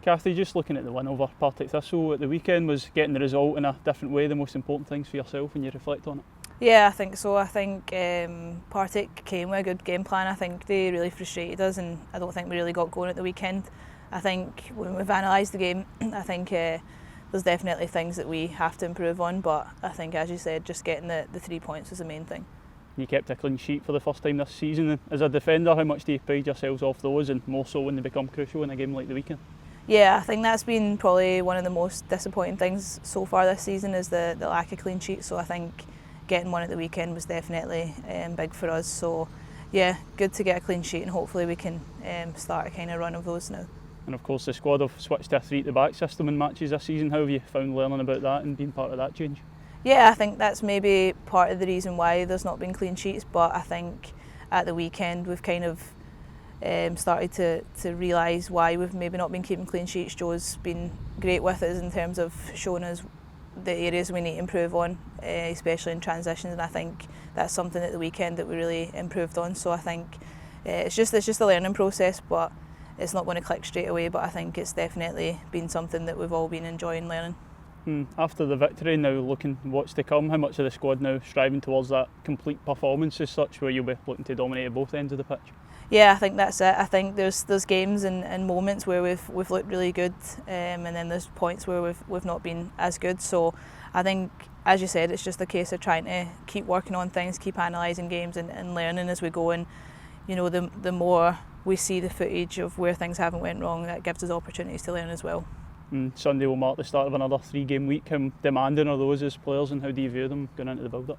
Kathy, just looking at the win over Partick Thistle at the weekend, was getting the result in a different way the most important things for yourself when you reflect on it? Yeah, I think so. I think Partick came with a good game plan. I think they really frustrated us, and I don't think we really got going at the weekend. I think when we've analysed the game, I think there's definitely things that we have to improve on, but I think, as you said, just getting the 3 points was the main thing. You kept a clean sheet for the first time this season. As a defender, how much do you pride yourselves off those, and more so when they become crucial in a game like the weekend? Yeah, I think that's been probably one of the most disappointing things so far this season, is the lack of clean sheets. So I think getting one at the weekend was definitely big for us. So yeah, good to get a clean sheet, and hopefully we can start a kind of run of those now. And of course the squad have switched to a 3 at the back system in matches this season. How have you found learning about that and being part of that change? Yeah, I think that's maybe part of the reason why there's not been clean sheets, but I think at the weekend we've kind of started to realise why we've maybe not been keeping clean sheets. Joe's been great with us in terms of showing us the areas we need to improve on, especially in transitions, and I think that's something at the weekend that we really improved on. So I think it's just a learning process, but it's not going to click straight away, but I think it's definitely been something that we've all been enjoying learning. After the victory, now looking what's to come, how much of the squad now striving towards that complete performance as such, where you'll be looking to dominate at both ends of the pitch? Yeah, I think that's it. I think there's games and moments where we've looked really good, and then there's points where we've not been as good. So I think, as you said, it's just a case of trying to keep working on things, keep analysing games and learning as we go. And you know, the more we see the footage of where things haven't went wrong, that gives us opportunities to learn as well. Sunday will mark the start of another 3-game week. How demanding are those as players, and how do you view them going into the build-up?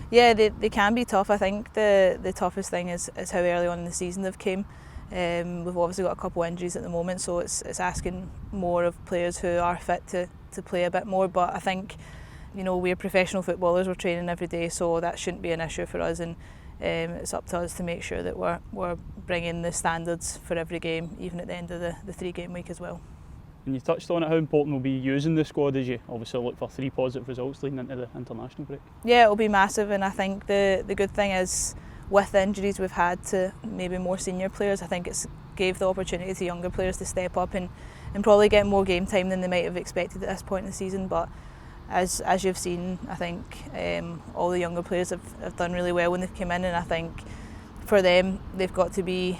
Yeah, they can be tough. I think the toughest thing is how early on in the season they've came. We've obviously got a couple of injuries at the moment, so it's asking more of players who are fit to play a bit more. But I think, you know, we're professional footballers, we're training every day, so that shouldn't be an issue for us, and it's up to us to make sure that we're bringing the standards for every game, even at the end of the 3-game week as well. And you touched on it, how important will be using the squad as you obviously look for 3 positive results leading into the international break? Yeah, it'll be massive, and I think the good thing is, with the injuries we've had to maybe more senior players, I think it's gave the opportunity to younger players to step up and probably get more game time than they might have expected at this point in the season. But as you've seen, I think all the younger players have done really well when they've come in, and I think for them they've got to be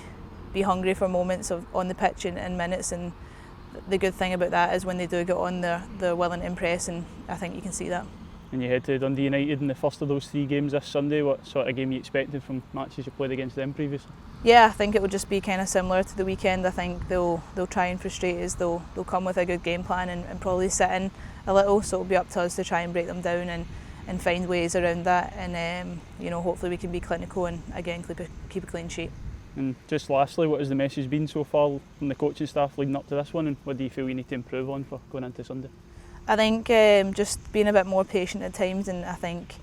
hungry for moments on the pitch and minutes, and the good thing about that is when they do get on, they're willing to impress, and I think you can see that. And you head to Dundee United in the first of those 3 games this Sunday. What sort of game you expected from matches you played against them previously? Yeah, I think it will just be kind of similar to the weekend. I think they'll try and frustrate us. They'll come with a good game plan and probably sit in a little, so it'll be up to us to try and break them down and find ways around that, and you know, hopefully we can be clinical and again keep a clean sheet. And just lastly, what has the message been so far from the coaching staff leading up to this one, and what do you feel you need to improve on for going into Sunday? I think just being a bit more patient at times, and I think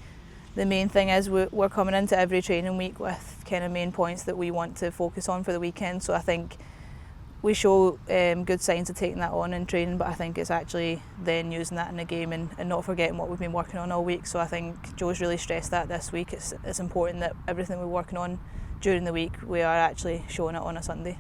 the main thing is we're coming into every training week with kind of main points that we want to focus on for the weekend. So I think we show good signs of taking that on in training, but I think it's actually then using that in a game and not forgetting what we've been working on all week. So I think Joe's really stressed that this week. It's important that everything we're working on during the week, we are actually showing it on a Sunday.